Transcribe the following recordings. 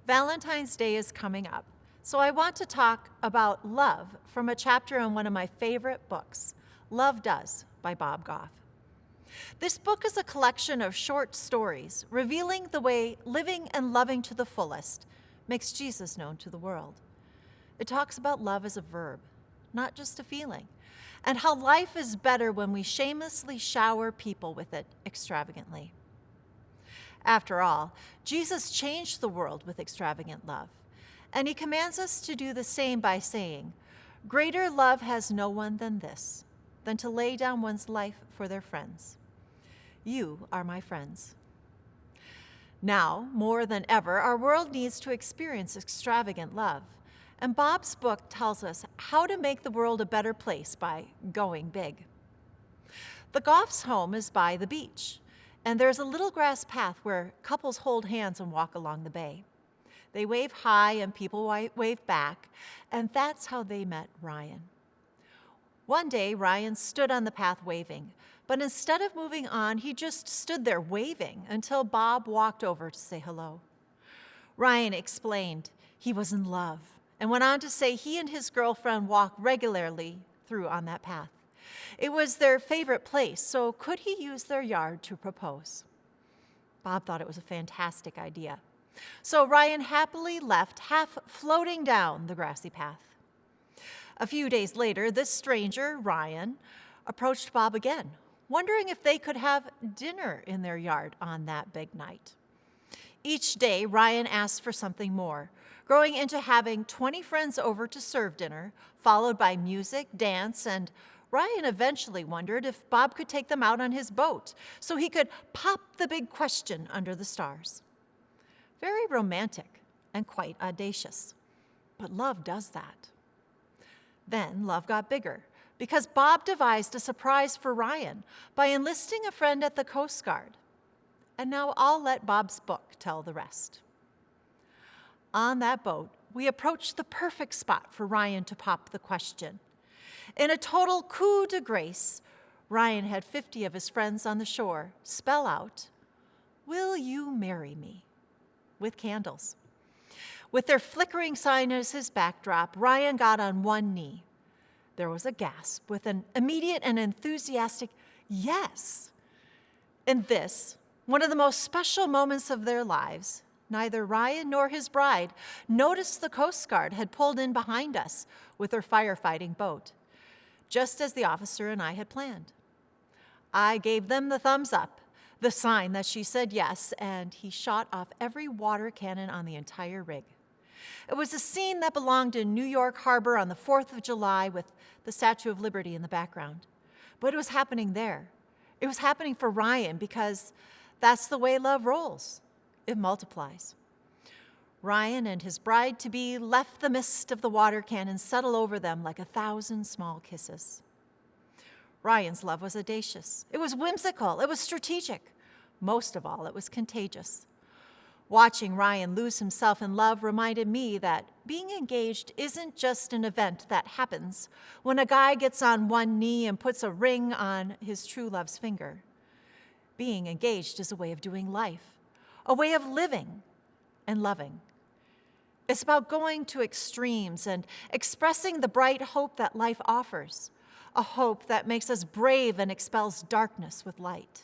Valentine's Day is coming up, so I want to talk about love from a chapter in one of my favorite books, Love Does by Bob Goff. This book is a collection of short stories revealing the way living and loving to the fullest makes Jesus known to the world. It talks about love as a verb, not just a feeling, and how life is better when we shamelessly shower people with it extravagantly. After all, Jesus changed the world with extravagant love, and he commands us to do the same by saying, "Greater love has no one than this, than to lay down one's life for their friends. You are my friends." Now, more than ever, our world needs to experience extravagant love, and Bob's book tells us how to make the world a better place by going big. The Goff's home is by the beach, and there's a little grass path where couples hold hands and walk along the bay. They wave hi and people wave back, and that's how they met Ryan. One day, Ryan stood on the path waving, but instead of moving on, he just stood there waving until Bob walked over to say hello. Ryan explained he was in love and went on to say he and his girlfriend walk regularly through on that path. It was their favorite place, so could he use their yard to propose? Bob thought it was a fantastic idea. So Ryan happily left, half floating down the grassy path. A few days later, this stranger, Ryan, approached Bob again, wondering if they could have dinner in their yard on that big night. Each day, Ryan asked for something more, growing into having 20 friends over to serve dinner, followed by music, dance, and Ryan eventually wondered if Bob could take them out on his boat so he could pop the big question under the stars. Very romantic and quite audacious. But love does that. Then love got bigger because Bob devised a surprise for Ryan by enlisting a friend at the Coast Guard. And now I'll let Bob's book tell the rest. On that boat, we approached the perfect spot for Ryan to pop the question. In a total coup de grace, Ryan had 50 of his friends on the shore spell out, "Will you marry me?" with candles. With their flickering sign as his backdrop, Ryan got on one knee. There was a gasp with an immediate and enthusiastic yes. In this, one of the most special moments of their lives, neither Ryan nor his bride noticed the Coast Guard had pulled in behind us with their firefighting boat, just as the officer and I had planned. I gave them the thumbs up, the sign that she said yes, and he shot off every water cannon on the entire rig. It was a scene that belonged in New York Harbor on the 4th of July with the Statue of Liberty in the background. But it was happening there. It was happening for Ryan because that's the way love rolls. It multiplies. Ryan and his bride-to-be left the mist of the water cannon settle over them like 1,000 small kisses. Ryan's love was audacious. It was whimsical. It was strategic. Most of all, it was contagious. Watching Ryan lose himself in love reminded me that being engaged isn't just an event that happens when a guy gets on one knee and puts a ring on his true love's finger. Being engaged is a way of doing life, a way of living and loving. It's about going to extremes and expressing the bright hope that life offers, a hope that makes us brave and expels darkness with light.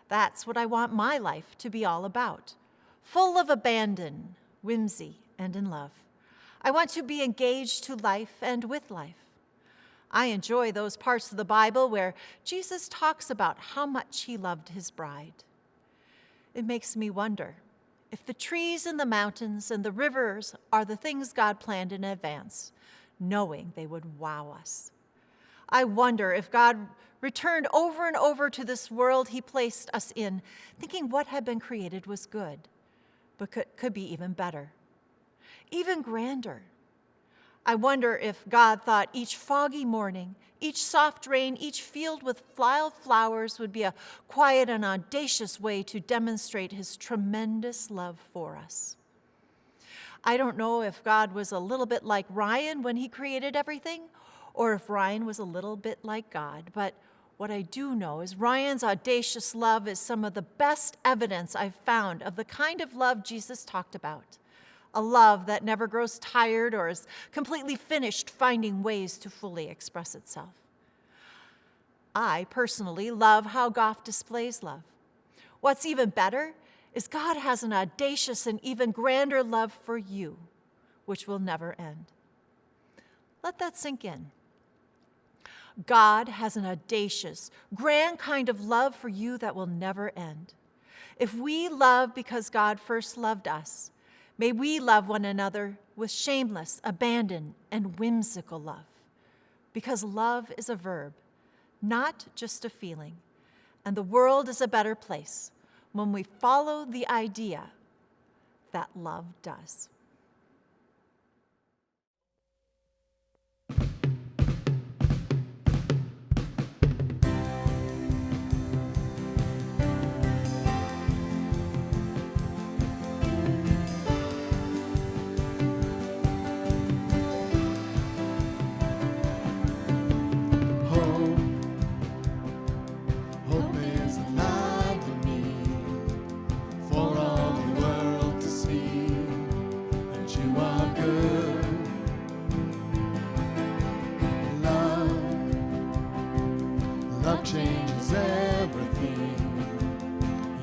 That's what I want my life to be all about, full of abandon, whimsy, and in love. I want to be engaged to life and with life. I enjoy those parts of the Bible where Jesus talks about how much he loved his bride. It makes me wonder if the trees and the mountains and the rivers are the things God planned in advance, knowing they would wow us. I wonder if God returned over and over to this world he placed us in, thinking what had been created was good, but could be even better, even grander. I wonder if God thought each foggy morning, each soft rain, each field with wild flowers would be a quiet and audacious way to demonstrate his tremendous love for us. I don't know if God was a little bit like Ryan when he created everything, or if Ryan was a little bit like God, but what I do know is Ryan's audacious love is some of the best evidence I've found of the kind of love Jesus talked about. a love that never grows tired or is completely finished finding ways to fully express itself. I personally love how Goff displays love. What's even better is God has an audacious and even grander love for you, which will never end. Let that sink in. God has an audacious, grand kind of love for you that will never end. If we love because God first loved us, may we love one another with shameless, abandon, and whimsical love. Because love is a verb, not just a feeling, and the world is a better place when we follow the idea that love does. Love changes everything.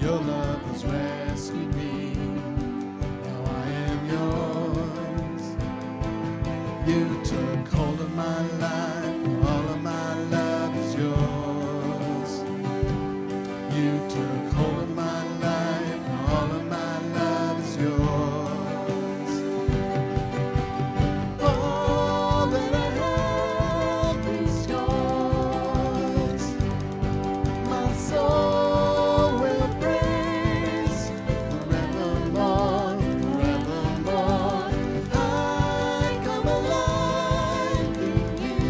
Your love has rescued me. Now I am yours. You took hold of my life. All of my love is yours. You took hold of my life. All of my love is yours. All that I have is yours. My soul will praise forevermore, forevermore. I come alive in you.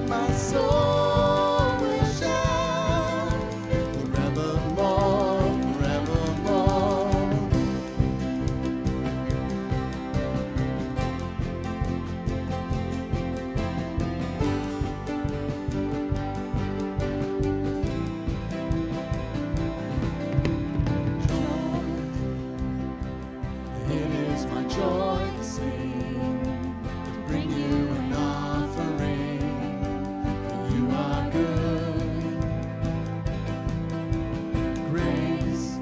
My soul will shout forevermore, forevermore. It is my joy to sing, to bring you an offering, for you are good. Grace,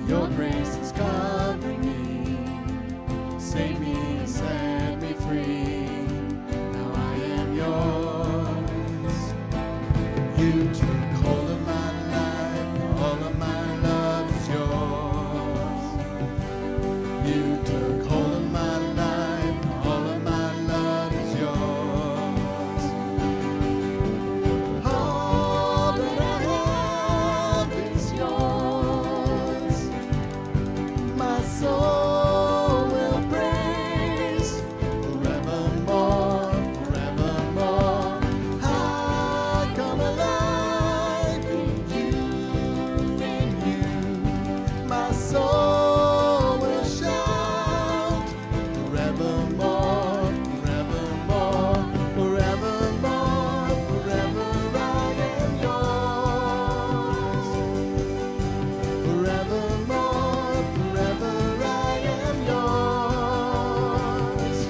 your grace is covering me, save me and set me free. Now I am yours. You took hold of my life, all of my love is yours. You took hold of my life, all of my love is yours. All that I have is yours. My soul will praise forevermore, forevermore. I come alive in you. My soul will shout forevermore, forevermore, forevermore, forever I am yours. Forevermore, forever I am yours.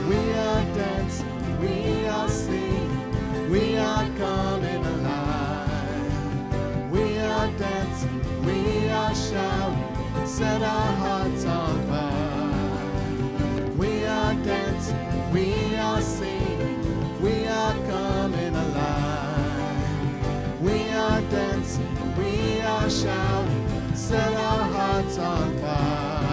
We are dancing, we are singing, we are coming alive. We are dancing, we are shouting, set our hearts on fire. We are dancing, we are singing, we are coming alive. We are dancing, we are shouting, set our hearts on fire.